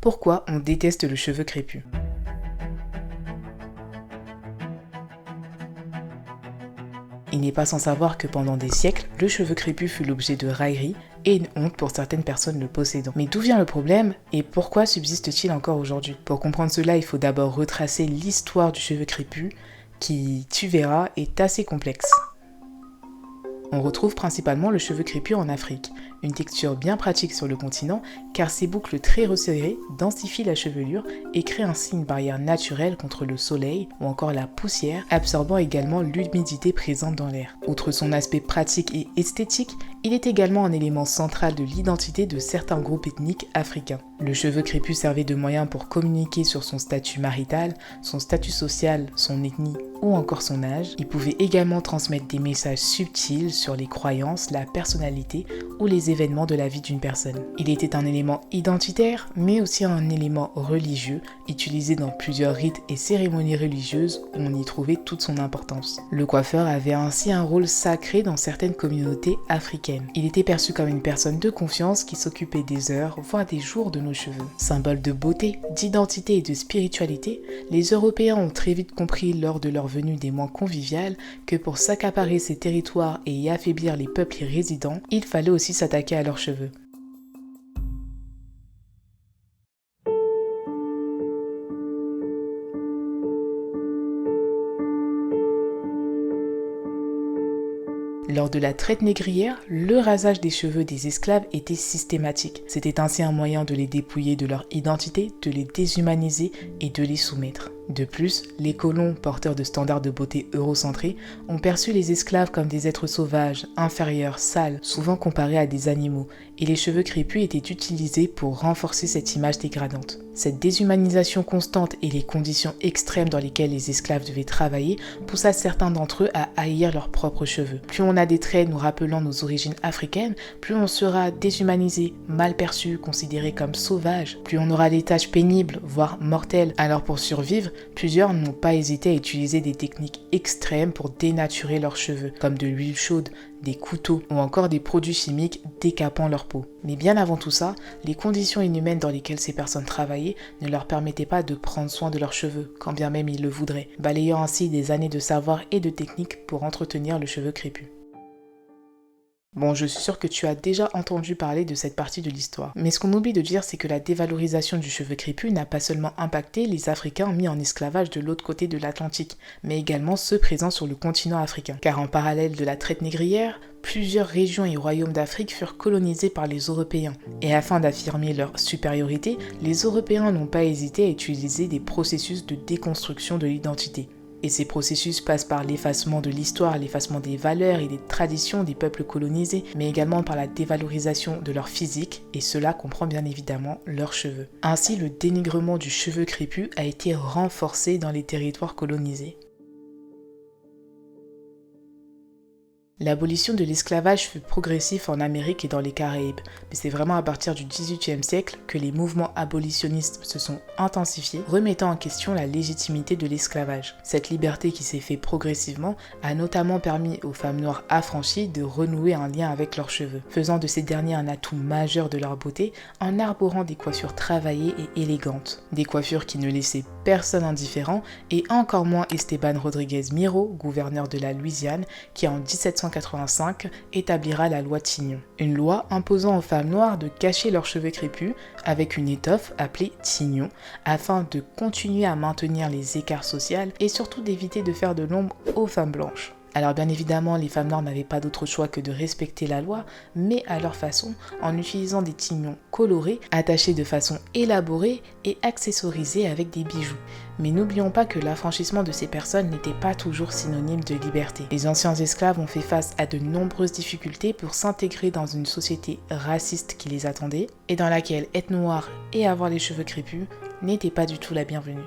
Pourquoi on déteste le cheveu crépus? Il n'est pas sans savoir que pendant des siècles, le cheveu crépus fut l'objet de railleries et une honte pour certaines personnes le possédant. Mais d'où vient le problème et pourquoi subsiste-t-il encore aujourd'hui? Pour comprendre cela, il faut d'abord retracer l'histoire du cheveu crépus qui, tu verras, est assez complexe. On retrouve principalement le cheveu crépus en Afrique, une texture bien pratique sur le continent car ses boucles très resserrées densifient la chevelure et créent ainsi une barrière naturelle contre le soleil ou encore la poussière, absorbant également l'humidité présente dans l'air. Outre son aspect pratique et esthétique, il est également un élément central de l'identité de certains groupes ethniques africains. Le cheveu crépus servait de moyen pour communiquer sur son statut marital, son statut social, son ethnie ou encore son âge. Il pouvait également transmettre des messages subtils sur les croyances, la personnalité ou les événements de la vie d'une personne. Il était un élément identitaire, mais aussi un élément religieux, utilisé dans plusieurs rites et cérémonies religieuses où on y trouvait toute son importance. Le coiffeur avait ainsi un rôle sacré dans certaines communautés africaines. Il était perçu comme une personne de confiance qui s'occupait des heures, voire des jours de nos cheveux. Symbole de beauté, d'identité et de spiritualité, les Européens ont très vite compris lors de leur venue des mois conviviales que pour s'accaparer ces territoires et y affaiblir les peuples y résidents, il fallait aussi s'attaquer à leurs cheveux. Lors de la traite négrière, le rasage des cheveux des esclaves était systématique. C'était ainsi un moyen de les dépouiller de leur identité, de les déshumaniser et de les soumettre. De plus, les colons, porteurs de standards de beauté eurocentrés, ont perçu les esclaves comme des êtres sauvages, inférieurs, sales, souvent comparés à des animaux, et les cheveux crépus étaient utilisés pour renforcer cette image dégradante. Cette déshumanisation constante et les conditions extrêmes dans lesquelles les esclaves devaient travailler poussa certains d'entre eux à haïr leurs propres cheveux. Plus on a des traits nous rappelant nos origines africaines, plus on sera déshumanisé, mal perçu, considéré comme sauvage, plus on aura des tâches pénibles, voire mortelles. Alors pour survivre, plusieurs n'ont pas hésité à utiliser des techniques extrêmes pour dénaturer leurs cheveux, comme de l'huile chaude, des couteaux ou encore des produits chimiques décapant leur peau. Mais bien avant tout ça, les conditions inhumaines dans lesquelles ces personnes travaillaient ne leur permettaient pas de prendre soin de leurs cheveux, quand bien même ils le voudraient, balayant ainsi des années de savoir et de techniques pour entretenir le cheveu crépus. Bon, je suis sûre que tu as déjà entendu parler de cette partie de l'histoire. Mais ce qu'on oublie de dire, c'est que la dévalorisation du cheveu crépus n'a pas seulement impacté les Africains mis en esclavage de l'autre côté de l'Atlantique, mais également ceux présents sur le continent africain. Car en parallèle de la traite négrière, plusieurs régions et royaumes d'Afrique furent colonisés par les Européens. Et afin d'affirmer leur supériorité, les Européens n'ont pas hésité à utiliser des processus de déconstruction de l'identité. Et ces processus passent par l'effacement de l'histoire, l'effacement des valeurs et des traditions des peuples colonisés, mais également par la dévalorisation de leur physique, et cela comprend bien évidemment leurs cheveux. Ainsi, le dénigrement du cheveu crépus a été renforcé dans les territoires colonisés. L'abolition de l'esclavage fut progressif en Amérique et dans les Caraïbes, mais c'est vraiment à partir du XVIIIe siècle que les mouvements abolitionnistes se sont intensifiés, remettant en question la légitimité de l'esclavage. Cette liberté qui s'est faite progressivement a notamment permis aux femmes noires affranchies de renouer un lien avec leurs cheveux, faisant de ces derniers un atout majeur de leur beauté en arborant des coiffures travaillées et élégantes. Des coiffures qui ne laissaient personne indifférent et encore moins Esteban Rodriguez Miró, gouverneur de la Louisiane, qui en 1785 établira la loi Tignon. Une loi imposant aux femmes noires de cacher leurs cheveux crépus avec une étoffe appelée tignon afin de continuer à maintenir les écarts sociaux et surtout d'éviter de faire de l'ombre aux femmes blanches. Alors bien évidemment, les femmes noires n'avaient pas d'autre choix que de respecter la loi, mais à leur façon, en utilisant des tignons colorés, attachés de façon élaborée et accessorisés avec des bijoux. Mais n'oublions pas que l'affranchissement de ces personnes n'était pas toujours synonyme de liberté. Les anciens esclaves ont fait face à de nombreuses difficultés pour s'intégrer dans une société raciste qui les attendait, et dans laquelle être noir et avoir les cheveux crépus n'était pas du tout la bienvenue.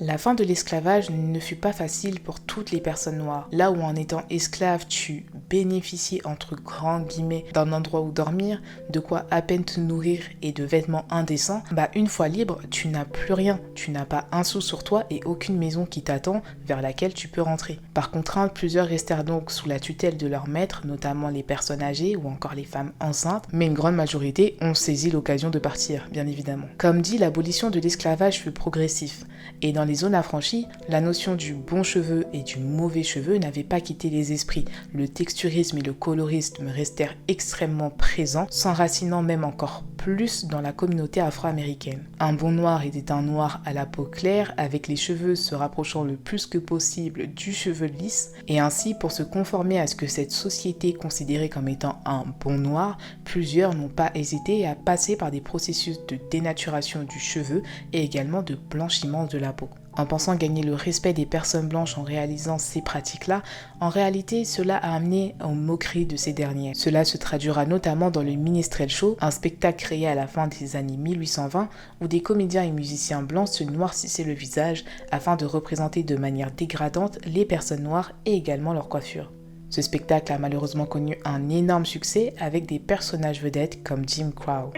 La fin de l'esclavage ne fut pas facile pour toutes les personnes noires. Là où en étant esclave, tu bénéficiais entre grands guillemets d'un endroit où dormir, de quoi à peine te nourrir et de vêtements indécents, une fois libre, tu n'as plus rien. Tu n'as pas un sou sur toi et aucune maison qui t'attend vers laquelle tu peux rentrer. Par contrainte, plusieurs restèrent donc sous la tutelle de leur maître, notamment les personnes âgées ou encore les femmes enceintes, mais une grande majorité ont saisi l'occasion de partir, bien évidemment. Comme dit, l'abolition de l'esclavage fut progressif. Et dans les zones affranchies, la notion du bon cheveu et du mauvais cheveu n'avait pas quitté les esprits. Le texturisme et le colorisme restèrent extrêmement présents, s'enracinant même encore plus dans la communauté afro-américaine. Un bon noir était un noir à la peau claire, avec les cheveux se rapprochant le plus que possible du cheveu lisse, et ainsi pour se conformer à ce que cette société considérait comme étant un bon noir, plusieurs n'ont pas hésité à passer par des processus de dénaturation du cheveu et également de blanchiment de la peau. En pensant gagner le respect des personnes blanches en réalisant ces pratiques-là, en réalité, cela a amené aux moqueries de ces derniers. Cela se traduira notamment dans le Minstrel Show, un spectacle créé à la fin des années 1820 où des comédiens et musiciens blancs se noircissaient le visage afin de représenter de manière dégradante les personnes noires et également leur coiffure. Ce spectacle a malheureusement connu un énorme succès avec des personnages vedettes comme Jim Crow.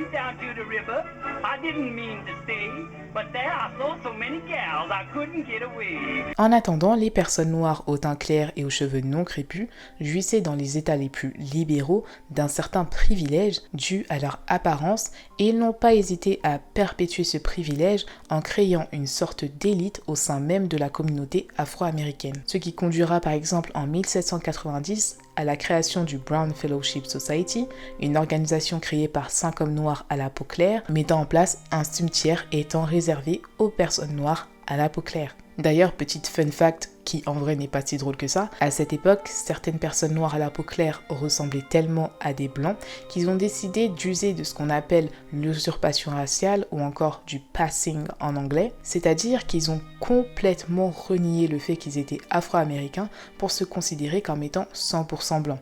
En attendant, les personnes noires au teint clair et aux cheveux non crépus jouissaient dans les États les plus libéraux d'un certain privilège dû à leur apparence et ils n'ont pas hésité à perpétuer ce privilège en créant une sorte d'élite au sein même de la communauté afro-américaine. Ce qui conduira par exemple en 1790 à la création du Brown Fellowship Society, une organisation créée par 5 hommes noirs à la peau claire, mettant en place un cimetière étant réservé aux personnes noires à la peau claire. D'ailleurs, petite fun fact qui en vrai n'est pas si drôle que ça, à cette époque, certaines personnes noires à la peau claire ressemblaient tellement à des blancs qu'ils ont décidé d'user de ce qu'on appelle l'usurpation raciale ou encore du passing en anglais, c'est-à-dire qu'ils ont complètement renié le fait qu'ils étaient afro-américains pour se considérer comme étant 100% blancs.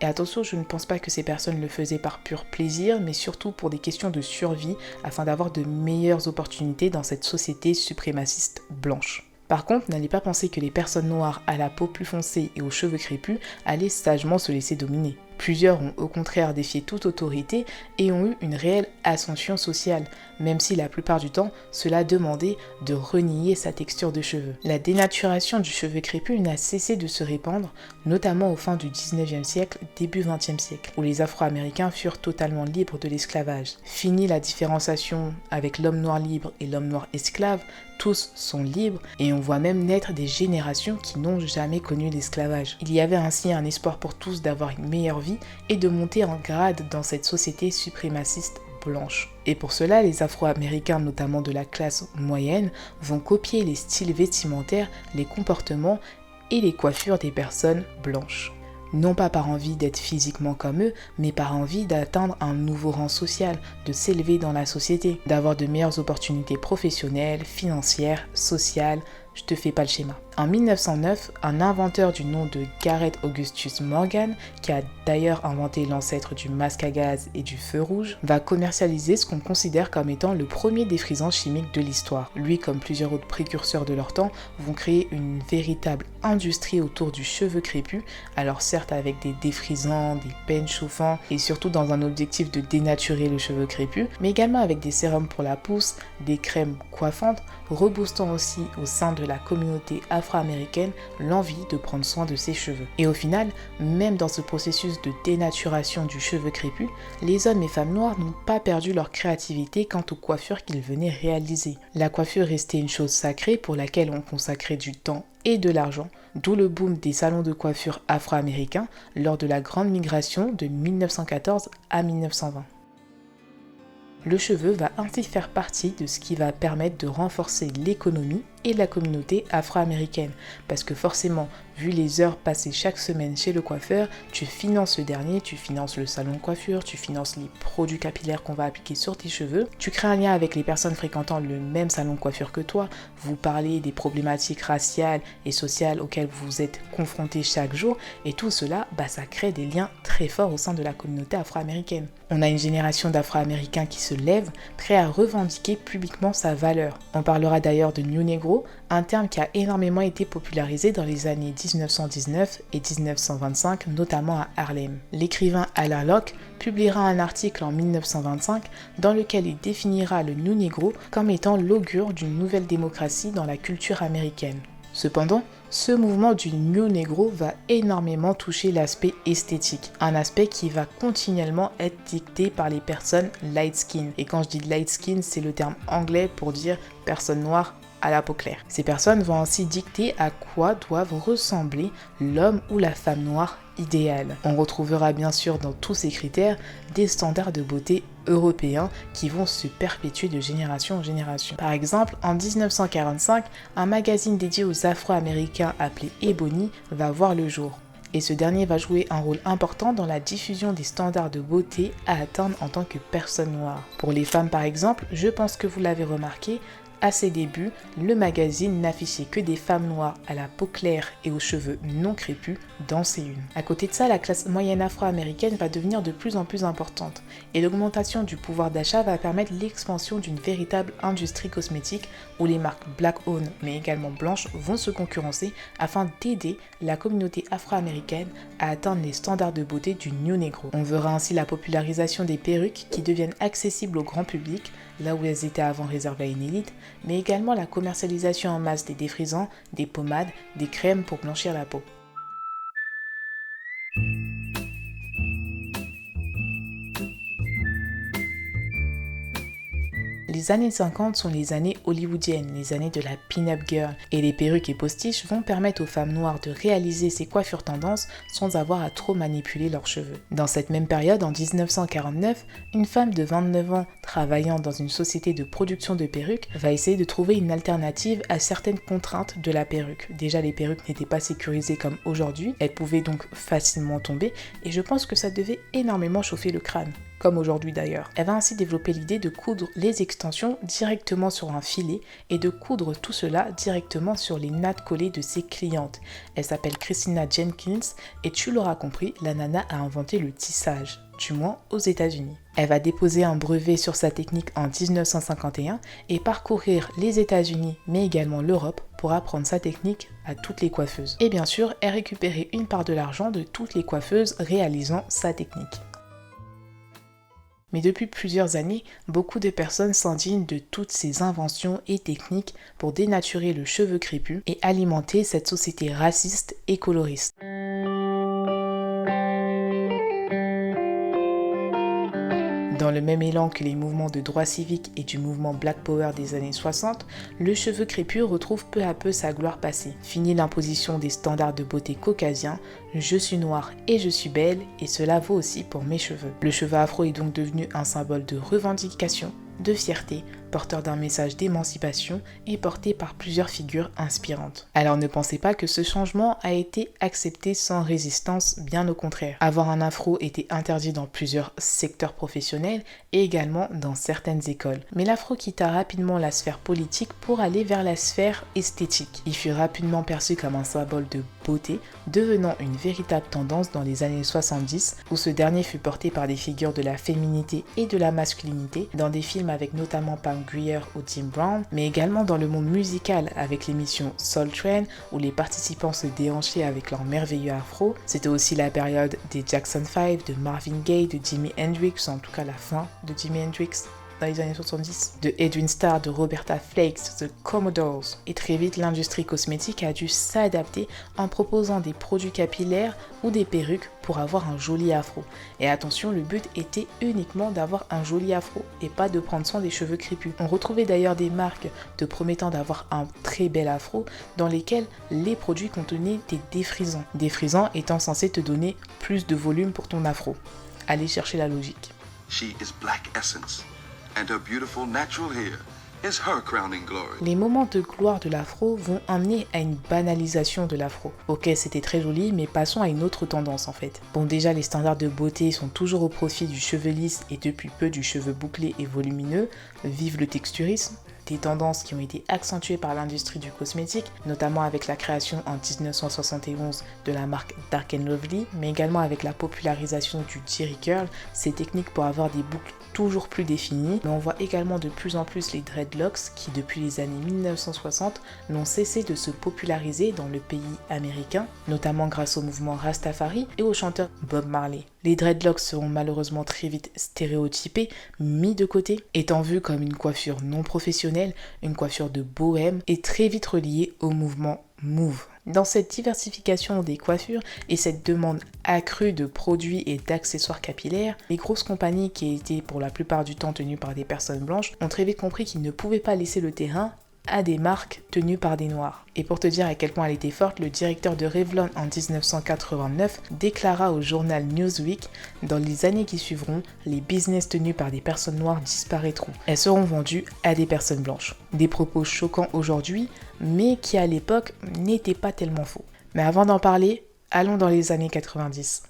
Et attention, je ne pense pas que ces personnes le faisaient par pur plaisir, mais surtout pour des questions de survie afin d'avoir de meilleures opportunités dans cette société suprémaciste blanche. Par contre, n'allez pas penser que les personnes noires à la peau plus foncée et aux cheveux crépus allaient sagement se laisser dominer. Plusieurs ont au contraire défié toute autorité et ont eu une réelle ascension sociale, même si la plupart du temps, cela demandait de renier sa texture de cheveux. La dénaturation du cheveu crépus n'a cessé de se répandre, notamment au fin du 19e siècle, début 20e siècle, où les Afro-Américains furent totalement libres de l'esclavage. Fini la différenciation avec l'homme noir libre et l'homme noir esclave, tous sont libres et on voit même naître des générations qui n'ont jamais connu l'esclavage. Il y avait ainsi un espoir pour tous d'avoir une meilleure vie et de monter en grade dans cette société suprémaciste blanche. Et pour cela, les Afro-Américains, notamment de la classe moyenne, vont copier les styles vestimentaires, les comportements et les coiffures des personnes blanches. Non pas par envie d'être physiquement comme eux, mais par envie d'atteindre un nouveau rang social, de s'élever dans la société, d'avoir de meilleures opportunités professionnelles, financières, sociales. Je te fais pas le schéma. En 1909, un inventeur du nom de Garrett Augustus Morgan, qui a d'ailleurs inventé l'ancêtre du masque à gaz et du feu rouge, va commercialiser ce qu'on considère comme étant le premier défrisant chimique de l'histoire. Lui, comme plusieurs autres précurseurs de leur temps, vont créer une véritable industrie autour du cheveu crépus, alors certes avec des défrisants, des peins chauffants et surtout dans un objectif de dénaturer le cheveu crépus, mais également avec des sérums pour la pousse, des crèmes coiffantes, reboostant aussi au sein de la communauté afro-américaine l'envie de prendre soin de ses cheveux. Et au final, même dans ce processus de dénaturation du cheveu crépus, les hommes et femmes noirs n'ont pas perdu leur créativité quant aux coiffures qu'ils venaient réaliser. La coiffure restait une chose sacrée pour laquelle on consacrait du temps et de l'argent, d'où le boom des salons de coiffure afro-américains lors de la grande migration de 1914 à 1920. Le cheveu va ainsi faire partie de ce qui va permettre de renforcer l'économie et la communauté afro-américaine. Parce que forcément, vu les heures passées chaque semaine chez le coiffeur, tu finances le dernier, tu finances le salon de coiffure, tu finances les produits capillaires qu'on va appliquer sur tes cheveux, tu crées un lien avec les personnes fréquentant le même salon de coiffure que toi, vous parlez des problématiques raciales et sociales auxquelles vous êtes confrontés chaque jour, et tout cela, ça crée des liens très forts au sein de la communauté afro-américaine. On a une génération d'Afro-Américains qui se lève, prêts à revendiquer publiquement sa valeur. On parlera d'ailleurs de New Negro Negro, un terme qui a énormément été popularisé dans les années 1919 et 1925, notamment à Harlem. L'écrivain Alain Locke publiera un article en 1925 dans lequel il définira le New Negro comme étant l'augure d'une nouvelle démocratie dans la culture américaine. Cependant, ce mouvement du New Negro va énormément toucher l'aspect esthétique, un aspect qui va continuellement être dicté par les personnes light skin. Et quand je dis light skin, c'est le terme anglais pour dire personne noire à la peau claire. Ces personnes vont ainsi dicter à quoi doivent ressembler l'homme ou la femme noire idéale. On retrouvera bien sûr dans tous ces critères des standards de beauté européens qui vont se perpétuer de génération en génération. Par exemple, en 1945, un magazine dédié aux Afro-Américains appelé Ebony va voir le jour. Et ce dernier va jouer un rôle important dans la diffusion des standards de beauté à atteindre en tant que personne noire. Pour les femmes par exemple, je pense que vous l'avez remarqué, à ses débuts, le magazine n'affichait que des femmes noires à la peau claire et aux cheveux non crépus dans ses unes. À côté de ça, la classe moyenne afro-américaine va devenir de plus en plus importante et l'augmentation du pouvoir d'achat va permettre l'expansion d'une véritable industrie cosmétique où les marques black-owned mais également blanches vont se concurrencer afin d'aider la communauté afro-américaine à atteindre les standards de beauté du New Negro. On verra ainsi la popularisation des perruques qui deviennent accessibles au grand public, là où elles étaient avant réservées à une élite, mais également la commercialisation en masse des défrisants, des pommades, des crèmes pour blanchir la peau. Les années 50 sont les années hollywoodiennes, les années de la pin-up girl, et les perruques et postiches vont permettre aux femmes noires de réaliser ces coiffures tendances sans avoir à trop manipuler leurs cheveux. Dans cette même période, en 1949, une femme de 29 ans travaillant dans une société de production de perruques va essayer de trouver une alternative à certaines contraintes de la perruque. Déjà, les perruques n'étaient pas sécurisées comme aujourd'hui, elles pouvaient donc facilement tomber, et je pense que ça devait énormément chauffer le crâne. Comme aujourd'hui d'ailleurs. Elle va ainsi développer l'idée de coudre les extensions directement sur un filet et de coudre tout cela directement sur les nattes collées de ses clientes. Elle s'appelle Christina Jenkins et tu l'auras compris, la nana a inventé le tissage, du moins aux États-Unis. Elle va déposer un brevet sur sa technique en 1951 et parcourir les États-Unis mais également l'Europe pour apprendre sa technique à toutes les coiffeuses. Et bien sûr, elle récupérait une part de l'argent de toutes les coiffeuses réalisant sa technique. Mais depuis plusieurs années, beaucoup de personnes s'indignent de toutes ces inventions et techniques pour dénaturer le cheveu crépus et alimenter cette société raciste et coloriste. Dans le même élan que les mouvements de droits civiques et du mouvement Black Power des années 60, le cheveu crépus retrouve peu à peu sa gloire passée. Fini l'imposition des standards de beauté caucasiens, je suis noire et je suis belle et cela vaut aussi pour mes cheveux. Le cheveu afro est donc devenu un symbole de revendication, de fierté, porteur d'un message d'émancipation et porté par plusieurs figures inspirantes. Alors ne pensez pas que ce changement a été accepté sans résistance, bien au contraire. Avoir un afro était interdit dans plusieurs secteurs professionnels et également dans certaines écoles. Mais l'afro quitta rapidement la sphère politique pour aller vers la sphère esthétique. Il fut rapidement perçu comme un symbole de beauté, devenant une véritable tendance dans les années 70, où ce dernier fut porté par des figures de la féminité et de la masculinité, dans des films avec notamment Pam Grier ou Tim Brown, mais également dans le monde musical avec l'émission Soul Train où les participants se déhanchaient avec leur merveilleux afro. C'était aussi la période des Jackson 5, de Marvin Gaye, de Jimi Hendrix, en tout cas la fin de Jimi Hendrix dans les années 70, de Edwin Starr, de Roberta Flack, The Commodores. Et très vite, l'industrie cosmétique a dû s'adapter en proposant des produits capillaires ou des perruques pour avoir un joli afro. Et attention, le but était uniquement d'avoir un joli afro et pas de prendre soin des cheveux crépus. On retrouvait d'ailleurs des marques te promettant d'avoir un très bel afro dans lesquels les produits contenaient des défrisants. Défrisants étant censés te donner plus de volume pour ton afro. Allez chercher la logique. She is black essence. And her beautiful natural hair is her crowning glory. Les moments de gloire de l'afro vont amener à une banalisation de l'afro. Ok, c'était très joli, mais passons à une autre tendance en fait. Bon, déjà, les standards de beauté sont toujours au profit du cheveu lisse et depuis peu du cheveu bouclé et volumineux. Vive le texturisme. Des tendances qui ont été accentuées par l'industrie du cosmétique, notamment avec la création en 1971 de la marque Dark & Lovely, mais également avec la popularisation du Jerry Curl, ces techniques pour avoir des boucles toujours plus définie, mais on voit également de plus en plus les dreadlocks qui, depuis les années 1960, n'ont cessé de se populariser dans le pays américain, notamment grâce au mouvement Rastafari et au chanteur Bob Marley. Les dreadlocks seront malheureusement très vite stéréotypés, mis de côté, étant vus comme une coiffure non professionnelle, une coiffure de bohème et très vite reliée au mouvement Move. Dans cette diversification des coiffures et cette demande accrue de produits et d'accessoires capillaires, les grosses compagnies qui étaient pour la plupart du temps tenues par des personnes blanches ont très vite compris qu'ils ne pouvaient pas laisser le terrain à des marques tenues par des noirs. Et pour te dire à quel point elle était forte, le directeur de Revlon en 1989 déclara au journal Newsweek: dans les années qui suivront, les business tenus par des personnes noires disparaîtront. Elles seront vendues à des personnes blanches. Des propos choquants aujourd'hui, mais qui à l'époque n'étaient pas tellement faux. Mais avant d'en parler, allons dans les années 90.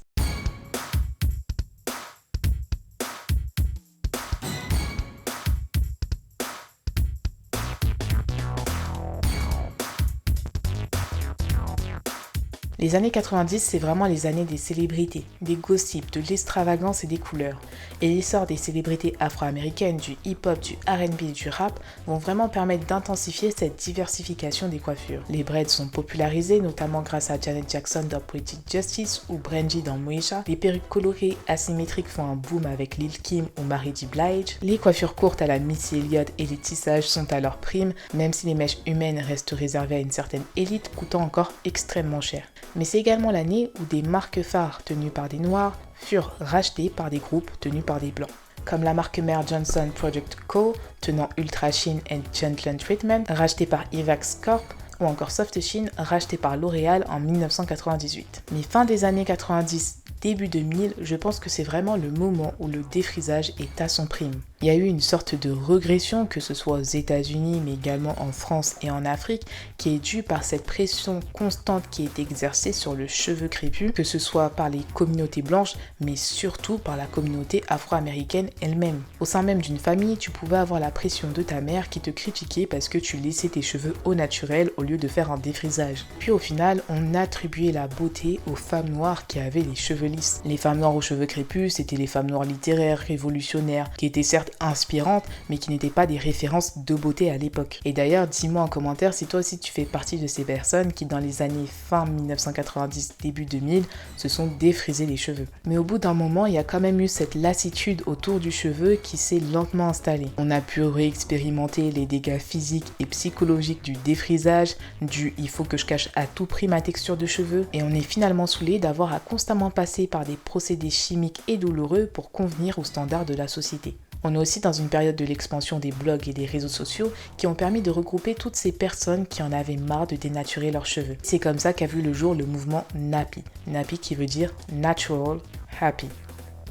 Les années 90, c'est vraiment les années des célébrités, des gossips, de l'extravagance et des couleurs. Et l'essor des célébrités afro-américaines, du hip-hop, du R&B et du rap vont vraiment permettre d'intensifier cette diversification des coiffures. Les braids sont popularisés, notamment grâce à Janet Jackson dans Poetic Justice ou Brandy dans Moesha. Les perruques colorées asymétriques font un boom avec Lil Kim ou Mary J. Blige. Les coiffures courtes à la Missy Elliott et les tissages sont à leur prime, même si les mèches humaines restent réservées à une certaine élite, coûtant encore extrêmement cher. Mais c'est également l'année où des marques phares tenues par des noirs furent rachetées par des groupes tenus par des blancs, comme la marque mère Johnson Project Co, tenant Ultra Sheen and Gentle Treatment, rachetée par Evax Corp, ou encore Soft Sheen, racheté par L'Oréal en 1998. Mais fin des années 90, début 2000, je pense que c'est vraiment le moment où le défrisage est à son prime. Il y a eu une sorte de régression, que ce soit aux États-Unis, mais également en France et en Afrique, qui est due par cette pression constante qui est exercée sur le cheveu crépus, que ce soit par les communautés blanches, mais surtout par la communauté afro-américaine elle-même. Au sein même d'une famille, tu pouvais avoir la pression de ta mère qui te critiquait parce que tu laissais tes cheveux au naturel au lieu de faire un défrisage. Puis au final, on attribuait la beauté aux femmes noires qui avaient les cheveux lisses. Les femmes noires aux cheveux crépus, c'était les femmes noires littéraires, révolutionnaires, qui étaient certes inspirantes, mais qui n'étaient pas des références de beauté à l'époque. Et d'ailleurs, dis-moi en commentaire si toi aussi tu fais partie de ces personnes qui, dans les années fin 1990, début 2000, se sont défrisées les cheveux. Mais au bout d'un moment, il y a quand même eu cette lassitude autour du cheveu qui s'est lentement installée. On a pu réexpérimenter les dégâts physiques et psychologiques du défrisage, du « il faut que je cache à tout prix ma texture de cheveux », et on est finalement saoulé d'avoir à constamment passer par des procédés chimiques et douloureux pour convenir aux standards de la société. On est aussi dans une période de l'expansion des blogs et des réseaux sociaux qui ont permis de regrouper toutes ces personnes qui en avaient marre de dénaturer leurs cheveux. C'est comme ça qu'a vu le jour le mouvement Nappy. Nappy qui veut dire Natural Happy.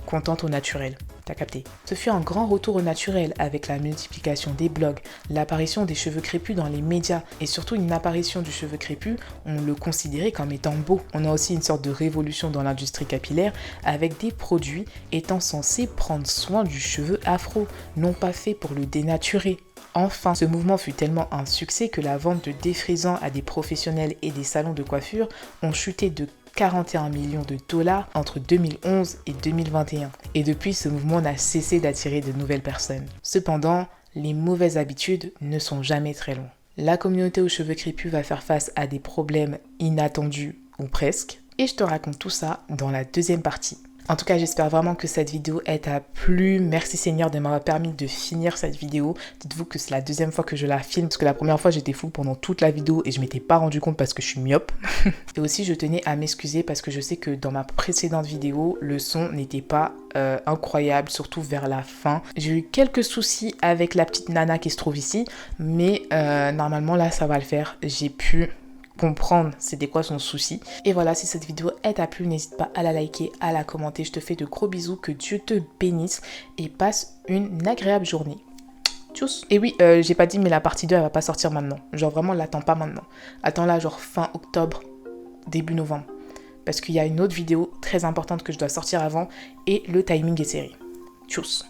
Contente au naturel. T'as capté. Ce fut un grand retour au naturel avec la multiplication des blogs, l'apparition des cheveux crépus dans les médias et surtout une apparition du cheveu crépus, on le considérait comme étant beau. On a aussi une sorte de révolution dans l'industrie capillaire avec des produits étant censés prendre soin du cheveu afro, non pas fait pour le dénaturer. Enfin, ce mouvement fut tellement un succès que la vente de défrisants à des professionnels et des salons de coiffure ont chuté de 41 millions de dollars entre 2011 et 2021. Et depuis, ce mouvement n'a cessé d'attirer de nouvelles personnes. Cependant, les mauvaises habitudes ne sont jamais très longues. La communauté aux cheveux crépus va faire face à des problèmes inattendus ou presque. Et je te raconte tout ça dans la deuxième partie. En tout cas, j'espère vraiment que cette vidéo t'a plu. Merci Seigneur de m'avoir permis de finir cette vidéo. Dites-vous que c'est la deuxième fois que je la filme parce que la première fois, j'étais floue pendant toute la vidéo et je m'étais pas rendu compte parce que je suis myope. Et aussi, je tenais à m'excuser parce que je sais que dans ma précédente vidéo, le son n'était pas incroyable, surtout vers la fin. J'ai eu quelques soucis avec la petite nana qui se trouve ici, mais normalement, là, ça va le faire. J'ai pu comprendre c'était quoi son souci. Et voilà, si cette vidéo t'a plu, n'hésite pas à la liker, à la commenter. Je te fais de gros bisous, que Dieu te bénisse et passe une agréable journée. Tchuss. Et oui, j'ai pas dit mais la partie 2 elle va pas sortir maintenant. Genre vraiment, l'attends pas maintenant. Attends-la genre fin octobre, début novembre. Parce qu'il y a une autre vidéo très importante que je dois sortir avant et le timing est serré. Tchuss.